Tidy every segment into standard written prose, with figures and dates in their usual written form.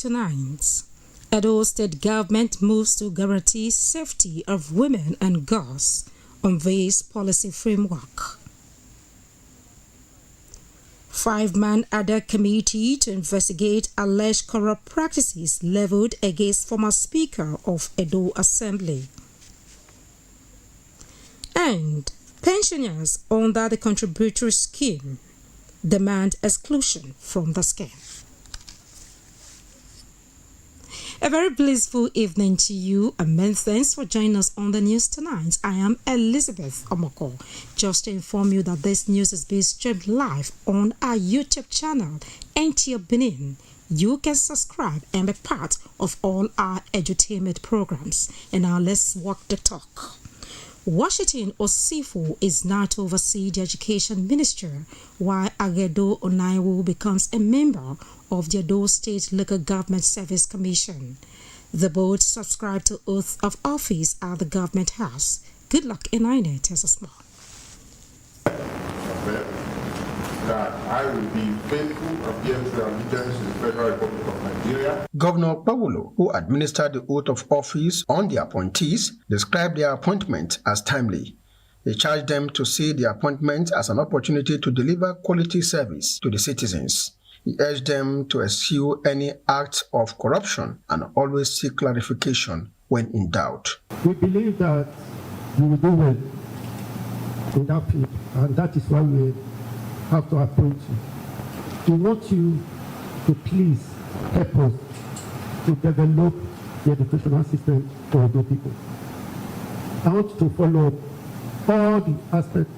tonight. Edo State government moves to guarantee safety of women and girls on this policy framework. 5-man added committee to investigate alleged corrupt practices leveled against former Speaker of Edo Assembly. And pensioners under the contributory scheme demand exclusion from the scheme. A very blissful evening to you, and many thanks for joining us on the news tonight. I am Elizabeth Omoko. Just to inform you that this news is being streamed live on our YouTube channel, Nta Benin. You can subscribe and be part of all our edutainment programs. And now let's walk the talk. Washington Osifo is now to oversee the education ministry, while Agedo Onaiwo becomes a member of the Edo State Local Government Service Commission. The board subscribed to oath of office at the government house. Good luck, Inaine tells us more. That I will be faithful and bear true allegiance to the Federal Republic of Nigeria. Governor Paulo, who administered the oath of office on the appointees, described their appointment as timely. He charged them to see the appointment as an opportunity to deliver quality service to the citizens. He urged them to eschew any act of corruption and always seek clarification when in doubt. We believe that you will do well in that field, and that is why we have to appoint you. We want you to please help us to develop the educational system for the people. I want to follow up all the aspects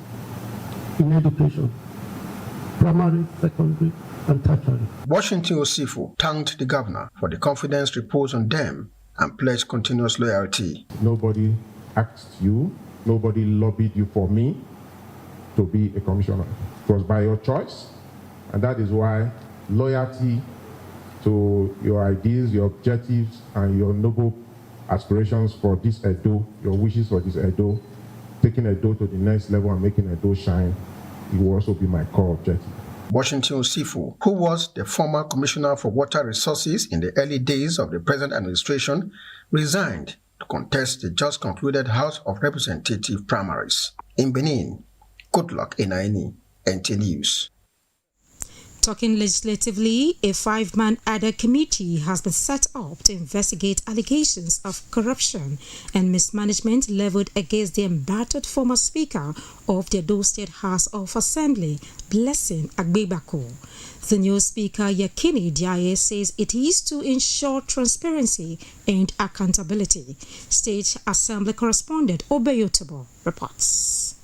in education, primary, secondary, and tertiary. Washington Osifo thanked the governor for the confidence reposed on them and pledged continuous loyalty. Nobody asked you, nobody lobbied you for me to be a commissioner. It was by your choice, and that is why loyalty to your ideas, your objectives, and your noble aspirations for this Edo, your wishes for this Edo, taking Edo to the next level and making Edo shine, it will also be my core objective. Washington Osifo, who was the former Commissioner for Water Resources in the early days of the present administration, resigned to contest the just concluded House of Representatives primaries. In Benin, good luck, Inaine, Nta News. Talking legislatively, a 5-man added committee has been set up to investigate allegations of corruption and mismanagement leveled against the embattled former Speaker of the Edo State House of Assembly, Blessing Agbebako. The new Speaker, Yakini Diaye, says it is to ensure transparency and accountability. State Assembly correspondent Obeyotobo reports.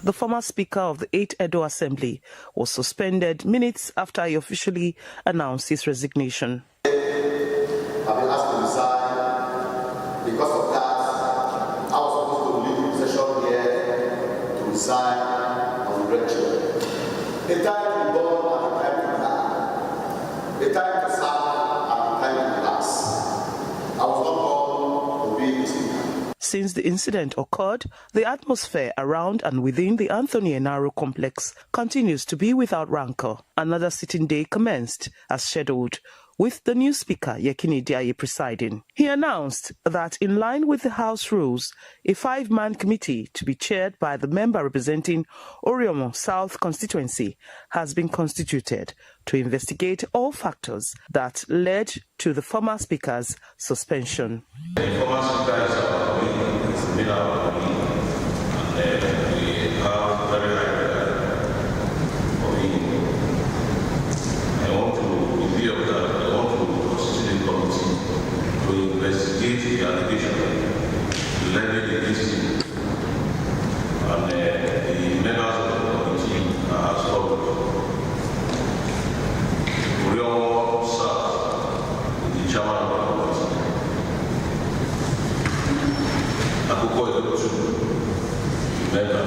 The former Speaker of the 8th Edo Assembly was suspended minutes after he officially announced his resignation. I've been asked to resign. Because of that, I was supposed to leave the session here to resign on direction. The time to go and the time to die. The time to serve and the time to relax. I was not born to be a speaker. Since the incident occurred, the atmosphere around and within the Anthony Enaro complex continues to be without rancor. Another sitting day commenced as scheduled, with the new Speaker, Yakini Diaye, presiding. He announced that in line with the House rules, a 5-man committee to be chaired by the member representing Oriomo South constituency has been constituted to investigate all factors that led to the former Speaker's suspension. The former Speaker is our committee, it's made our committee, and we have very high regard for him. I want to reveal that I want to constitute a committee to investigate the allegation levied against him, and the members of the committee are as follows. Oriomo South, the chairman of the committee. Akoko Edo 2, member.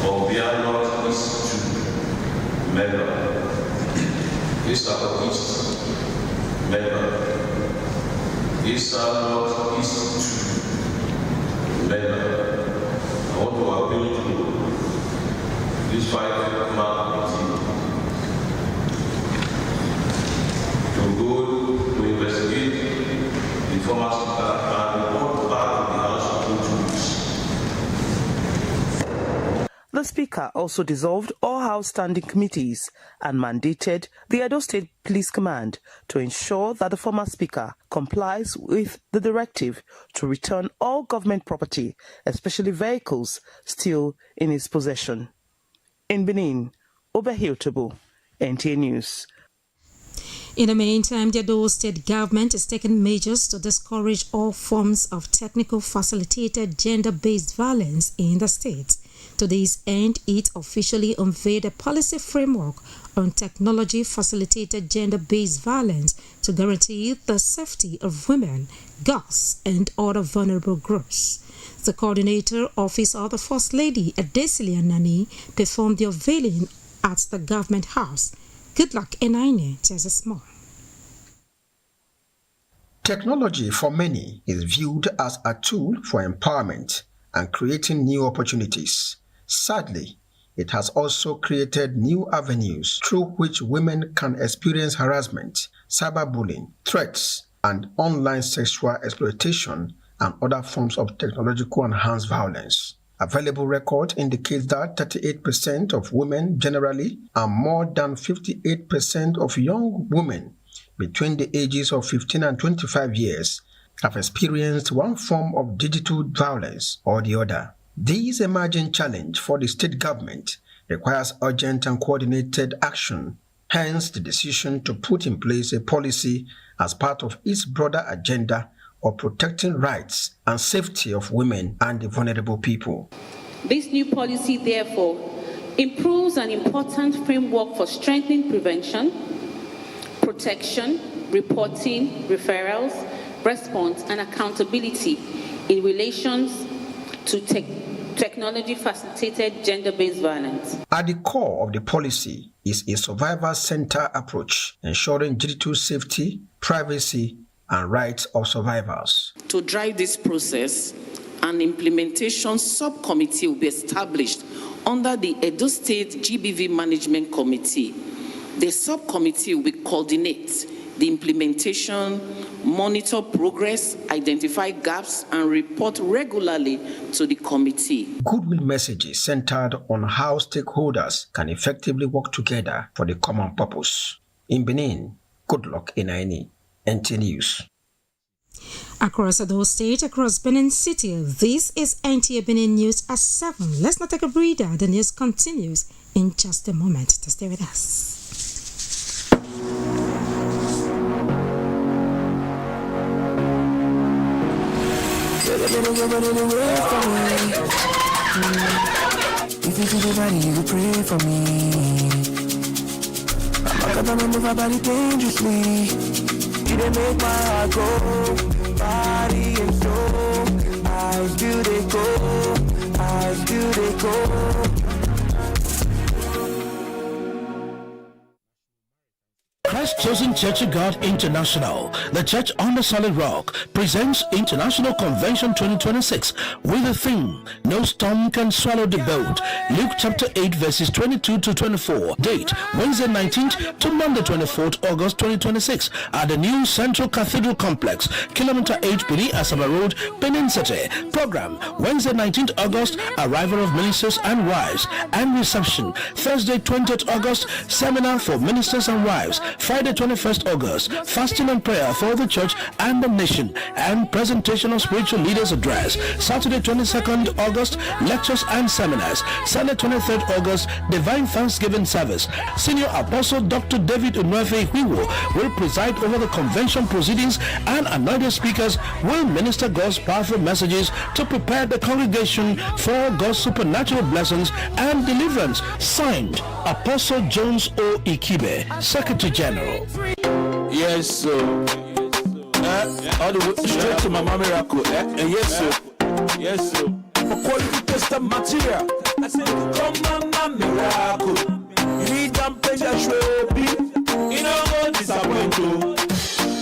Obia North East 2, member. East Upper East, member. East North East 2, member. I want to appeal to this 5-man committee former speaker and report back to the House in 2 weeks. The Speaker also dissolved all House standing committees and mandated the Edo State Police Command to ensure that the former Speaker complies with the directive to return all government property, especially vehicles, still in his possession. In Benin, Obahil Tobo, NTA News. In the meantime, the Edo State government is taking measures to discourage all forms of technical facilitated gender-based violence in the state. To this end, it officially unveiled a policy framework on technology-facilitated gender-based violence to guarantee the safety of women, girls, and other vulnerable groups. The coordinator office of the First Lady, Adesili Anani, performed the unveiling at the government house. Good luck, Enaine, tells us more. Technology for many is viewed as a tool for empowerment and creating new opportunities. Sadly, it has also created new avenues through which women can experience harassment, cyberbullying, threats, and online sexual exploitation and other forms of technological enhanced violence. Available record indicates that 38% of women generally and more than 58% of young women between the ages of 15 and 25 years have experienced one form of digital violence or the other. This emerging challenge for the state government requires urgent and coordinated action, hence the decision to put in place a policy as part of its broader agenda of protecting rights and safety of women and the vulnerable people. This new policy, therefore, improves an important framework for strengthening prevention, protection, reporting, referrals, response, and accountability in relation to technology-facilitated gender-based violence. At the core of the policy is a survivor-centered approach, ensuring digital safety, privacy, and rights of survivors. To drive this process, an implementation subcommittee will be established under the Edo State GBV Management Committee. The subcommittee will coordinate the implementation, monitor progress, identify gaps, and report regularly to the committee. Goodwill messages centered on how stakeholders can effectively work together for the common purpose. In Benin, good luck in Aini. NT News. Across Edo State, across Benin City, this is Nta Benin News at 7. Let's not take a breather. The news continues in just a moment. To stay with us. If you feel the body, you will pray for me. I'm gonna move my body dangerously. You didn't make my heart go. Body and soul. Eyes do they go. Eyes do they go. Christ Chosen Church of God International, the Church on the Solid Rock, presents International Convention 2026 with the theme, No Storm Can Swallow the Boat. Luke chapter 8 verses 22 to 24. Date, Wednesday 19th to Monday 24th August 2026 at the new Central Cathedral Complex, Kilometer 8 Benin Asaba Road, Benin City. Program, Wednesday 19th August, arrival of ministers and wives and reception. Thursday 20th August, seminar for ministers and wives. Friday 21st August, fasting and prayer for the church and the nation and presentation of spiritual leaders address. Saturday 22nd August, lectures and seminars. Sunday 23rd August, divine thanksgiving service. Senior Apostle Dr. David Unwefe Hiwo will preside over the convention proceedings, and anointed speakers will minister God's powerful messages to prepare the congregation for God's supernatural blessings and deliverance. Signed, Apostle Jones O. Ikibe, Secretary General. Yes, sir. All the way straight to Mama Miracle. Yes, sir. Yes, sir. For quality custom material, I say, come Mama Miracle. You need them pleasure, show you know what disappoint you.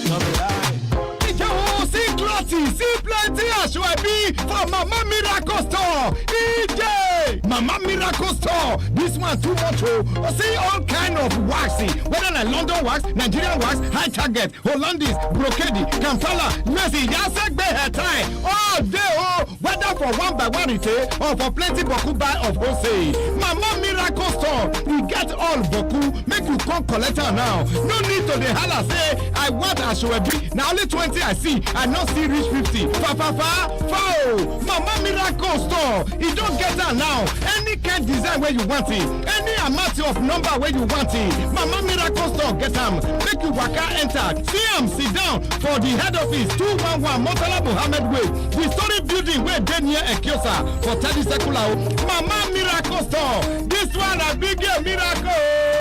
No be lie. See plenty, for Mama Miracle store. DJ. Mama Mama Miracle Store. This one too much. See all kind of waxy, whether like London wax, Nigerian wax, high target, Hollandese, brocade, Kampala, Messi, Yasek Bay hair tie. Oh, they whether for one by one retail or for plenty boku buy of wholesale. Mama Miracle Store, we get all boku. Make you come collect her now. No need to the holla say I want a show be. Now only 20 I see. I not see reach 50. Fa. Mama Miracle Store. You don't get her now. Any kind design where you want it. Any amount of number where you want it. Mama Miracle Store get them. Make you waka enter. See them sit down for the head office 211 Motala Mohammed Way. The story building where they near Ekiosa for 30 secular. Mama Miracle Store. This one a big miracle.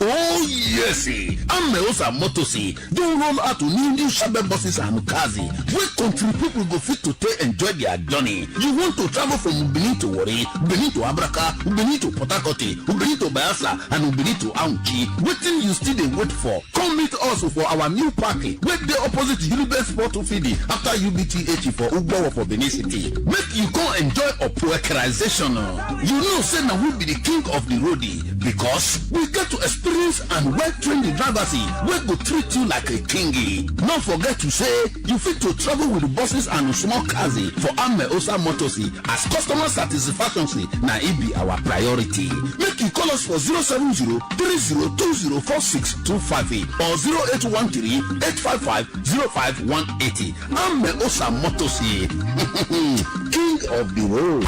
Oh yes, Ameosa Motosi don't roll out to new Shabe buses and Mukazi. Where country people go fit to enjoy their journey. You want to travel from Benin to Wari, Benin to Abraka, Benin to Port Harcourt, Benin to Bayelsa, and Benin to Aunchi. Waiting you still they wait for. Come meet us for our new party. Wait the opposite Unibet Sport to Fidi after UBTH for Ugbo for Benin City. Make you come enjoy a poekerization. You know, say now we be the king of the roadie because we get to experience and well-trained drivers wey go treat you like a kingy. Don't forget to say you fit to travel with the buses and small cars for Ameosa Motors as customer satisfaction na it be our priority. Make you call us for 070-3020-4625 or 0813-855-05180. Ameosa Motors, king of the road.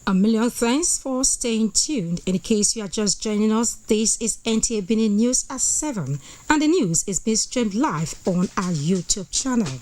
A million thanks for staying tuned. In case you are just joining us, this is Nta Benin News at 7, and the news is being streamed live on our YouTube channel.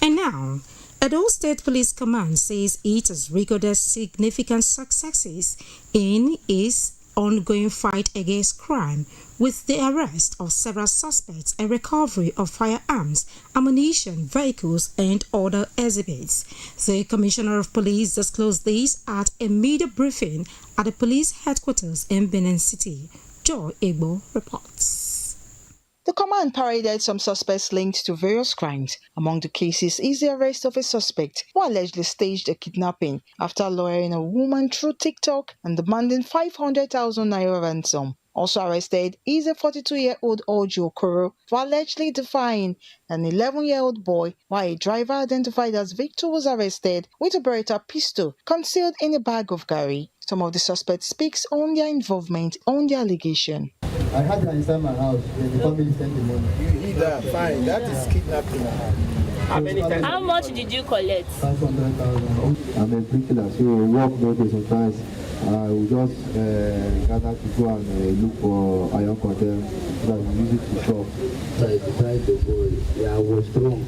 And now, Edo State Police Command says it has recorded significant successes in its ongoing fight against crime, with the arrest of several suspects and recovery of firearms, ammunition, vehicles, and other exhibits. The Commissioner of Police disclosed this at a media briefing at the police headquarters in Benin City. Joy Egbo reports. The command paraded some suspects linked to various crimes. Among the cases is the arrest of a suspect who allegedly staged a kidnapping after luring a woman through TikTok and demanding 500,000 naira ransom. Also arrested is a 42-year-old Ojo Okoro for allegedly defying an 11-year-old boy, while a driver identified as Victor was arrested with a Beretta pistol concealed in a bag of gari. Some of the suspects speaks on their involvement on the allegation. I had her inside my house when the family sent the money. You eat that, fine. That is kidnapping. How much did you collect? 500,000. I'm a bricklayer, so work no day sometimes. I will just gather to go and look for iron content that we use it to shop. I tried the boy. Yeah, I was strong.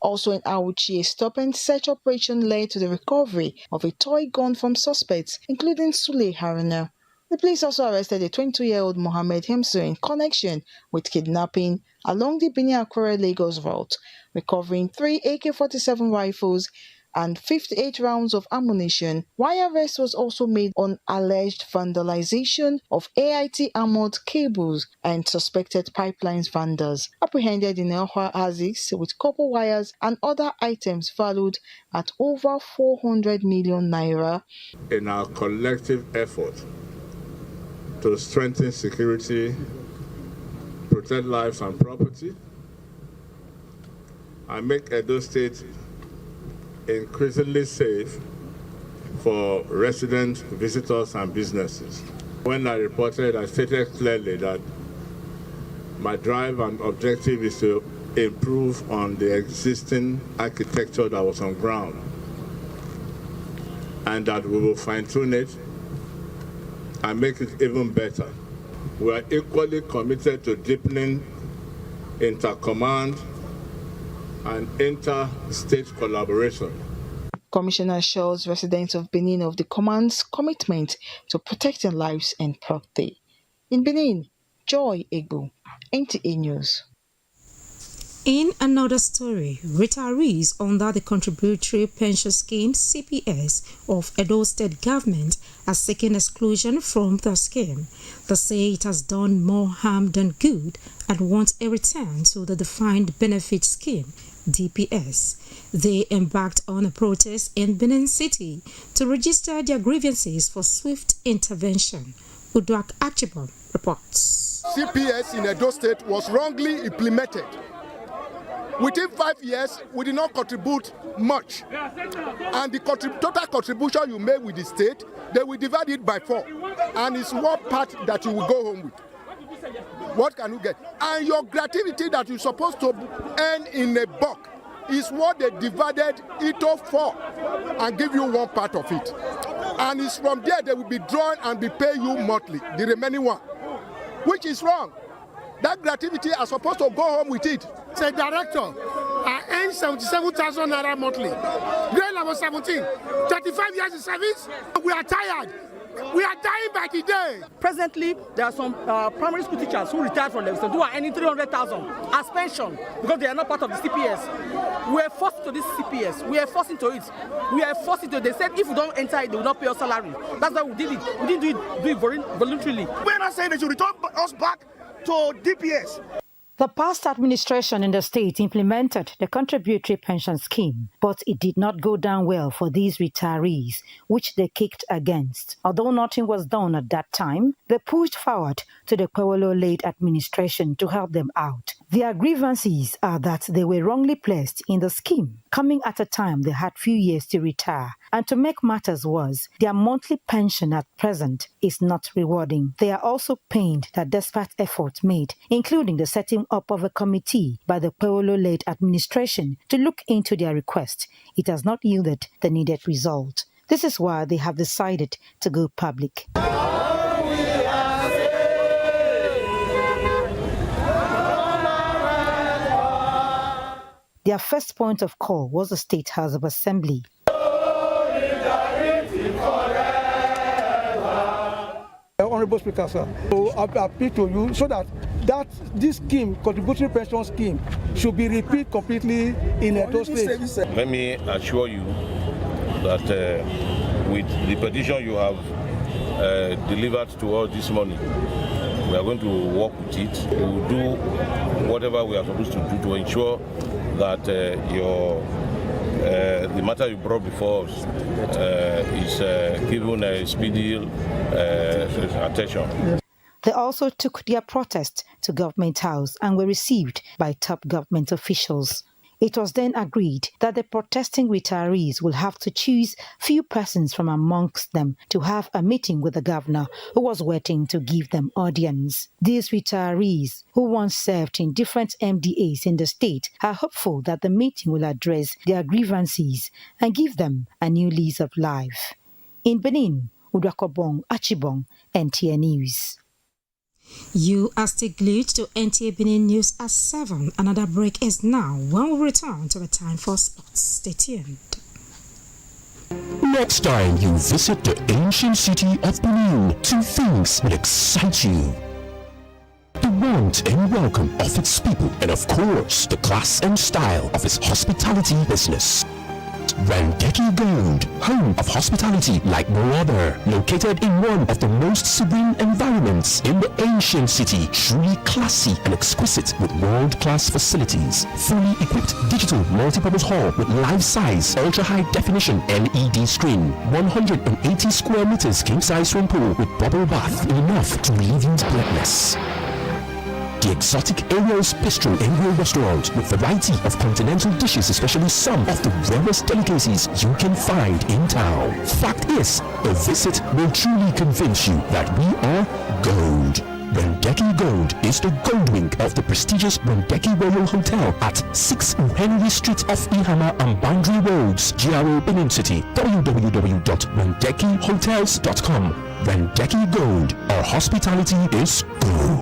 Also in Auchi, a stop-and-search operation led to the recovery of a toy gun from suspects, including Sule Haruna. The police also arrested a 22-year-old Mohammed Hemsu in connection with kidnapping along the Benin-Akure Lagos route, recovering 3 AK-47 rifles and 58 rounds of ammunition, while arrest was also made on alleged vandalization of AIT armored cables and suspected pipelines vendors apprehended in Elhua Aziz with copper wires and other items valued at over 400 million naira. In our collective effort to strengthen security, protect lives and property, and make Edo State increasingly safe for residents, visitors, and businesses. When I reported, I stated clearly that my drive and objective is to improve on the existing architecture that was on ground, and that we will fine-tune it and make it even better. We are equally committed to deepening inter-command and inter-state collaboration. Commissioner assures residents of Benin of the command's commitment to protecting lives and property. In Benin, Joy Egbo, NTA News. In another story, retirees under the Contributory Pension Scheme (CPS) of Edo State Government are seeking exclusion from the scheme. They say it has done more harm than good and want a return to the Defined Benefit Scheme (DPS). They embarked on a protest in Benin City to register their grievances for swift intervention. Uduak Achibon reports. CPS in Edo State was wrongly implemented. Within 5 years, we did not contribute much. And the total contribution you make with the state, they will divide it by 4. And it's one part that you will go home with. What can you get? And your gratuity that you're supposed to earn in a buck is what they divided into 4 and give you one part of it. And it's from there they will be drawn and be pay you monthly, the remaining one, which is wrong. That gratuity are supposed to go home with it. Say, director, I earn 77,000 naira monthly. Grade level 17, 35 years in service. We are tired. We are dying by the day. Presently, there are some primary school teachers who retired from level 7 who are earning 300,000 as pension because they are not part of the CPS. We are forced into this CPS. We are forced into it. We are forced into it. They said if we don't enter it, they will not pay us salary. That's why we did it. We didn't do it voluntarily. We are not saying they should return us back to DPS. The past administration in the state implemented the contributory pension scheme, but it did not go down well for these retirees, which they kicked against. Although nothing was done at that time, they pushed forward to the Kwewolo-led administration to help them out. Their grievances are that they were wrongly placed in the scheme, coming at a time they had few years to retire. And to make matters worse, their monthly pension at present is not rewarding. They are also pained that despite efforts made, including the setting up of a committee by the Kwewolo-led administration to look into their request, it has not yielded the needed result. This is why they have decided to go public. Their first point of call was the State House of Assembly. Honorable Speaker, sir, so I appeal to you so that this scheme, contributory pension scheme, should be repeated completely in Edo State. Let me assure you that with the petition you have delivered to us this morning, we are going to work with it. We will do whatever we are supposed to do to ensure that the matter you brought before us is given a speedy attention. They also took their protest to Government House and were received by top government officials. It was then agreed that the protesting retirees will have to choose few persons from amongst them to have a meeting with the governor, who was waiting to give them audience. These retirees, who once served in different MDAs in the state, are hopeful that the meeting will address their grievances and give them a new lease of life. In Benin, Udakobong Achibong, NTA News. You are still glued to Nta Benin News at 7. Another break is now. When we return to the time for sports, stay tuned. Next time you visit the ancient city of Benin, 2 things will excite you: the warmth and welcome of its people, and of course, the class and style of its hospitality business. Rendeki Gold, home of hospitality like no other. Located in one of the most serene environments in the ancient city. Truly classy and exquisite with world-class facilities. Fully equipped digital multipurpose hall with life-size, ultra-high definition LED screen. 180 square meters king-size swimming pool with bubble bath. Enough to leave you breathless. The exotic Ariel's Bistro and Grill Restaurant with variety of continental dishes, especially some of the rarest delicacies you can find in town. Fact is, a visit will truly convince you that we are gold. Rendeki Gold is the gold wing of the prestigious Rendeki Royal Hotel at 6 Henry Street off Ihama and Boundary Roads, GRO Benin City. www.rendekihotels.com. Rendeki Gold, our hospitality is gold.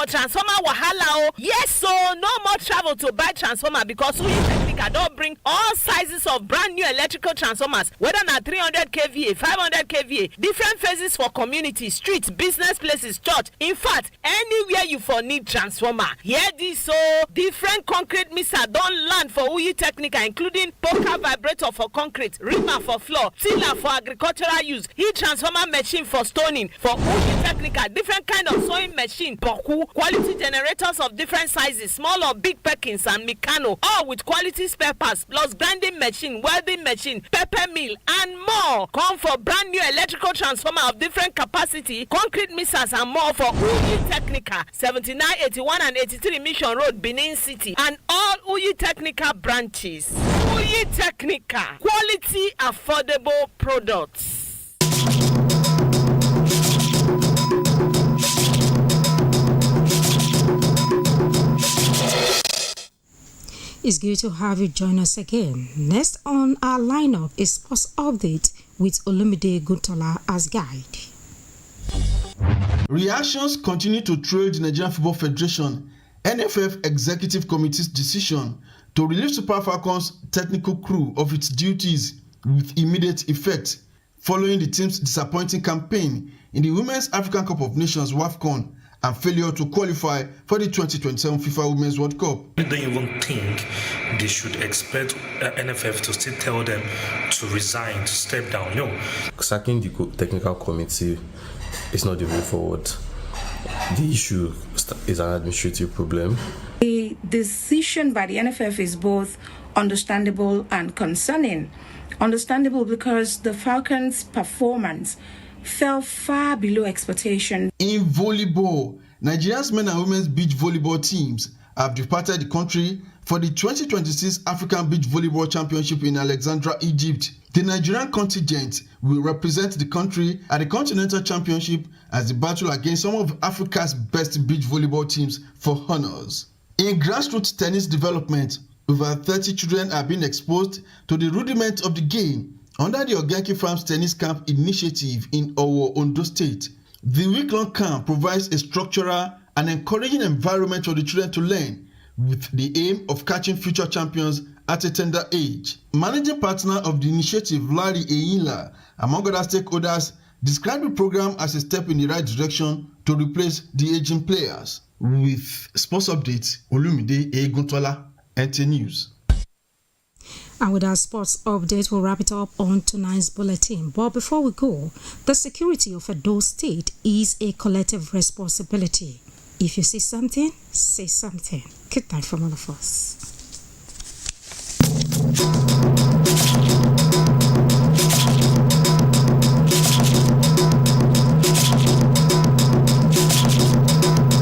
Transformer wahala. Yes, so no more travel to buy transformer because Uyi Technica don't bring all sizes of brand new electrical transformers, whether na 300 kVA, 500 kVA, different phases for community, streets, business places, church. In fact, anywhere you for need transformer. Hear this, so different concrete mixer don't land for Uyi Technica, including poker vibrator for concrete, reamer for floor, tiller for agricultural use, heat transformer machine for stoning for Uyi Technica, different kind of sewing machine, boku, quality generators of different sizes, small or big Perkins and Mikano, all with quality spare parts, plus grinding machine, welding machine, pepper mill, and more. Come for brand new electrical transformer of different capacity, concrete mixers, and more for Uyi Technica, 79, 81, and 83 Mission Road, Benin City, and all Uyi Technica branches. Uyi Technica, quality, affordable products. It's good to have you join us again. Next on our lineup is Sports Update with Olumide Guntola as guide. Reactions continue to trail the Nigerian Football Federation NFF Executive Committee's decision to relieve Super Falcons technical crew of its duties with immediate effect following the team's disappointing campaign in the Women's African Cup of Nations WAFCON and failure to qualify for the 2027 FIFA Women's World Cup. I don't even think they should expect NFF to still tell them to resign, to step down. No. Sacking the technical committee is not the way forward. The issue is an administrative problem. The decision by the NFF is both understandable and concerning. Understandable because the Falcons' performance fell far below expectation. In volleyball, Nigeria's men and women's beach volleyball teams have departed the country for the 2026 African Beach Volleyball Championship in Alexandria, Egypt. The Nigerian contingent will represent the country at the Continental Championship as they battle against some of Africa's best beach volleyball teams for honors. In grassroots tennis development, over 30 children are being exposed to the rudiments of the game under the Ogenki Farms Tennis Camp initiative in Owo, Ondo State. The week-long camp provides a structural and encouraging environment for the children to learn, with the aim of catching future champions at a tender age. Managing partner of the initiative, Larry Eyinla, among other stakeholders, described the program as a step in the right direction to replace the aging players. With sports updates, Olumide Eguntola, NT News. And with our sports update, we'll wrap it up on tonight's bulletin. But before we go, the security of Edo State is a collective responsibility. If you see something, say something. Good night from all of us.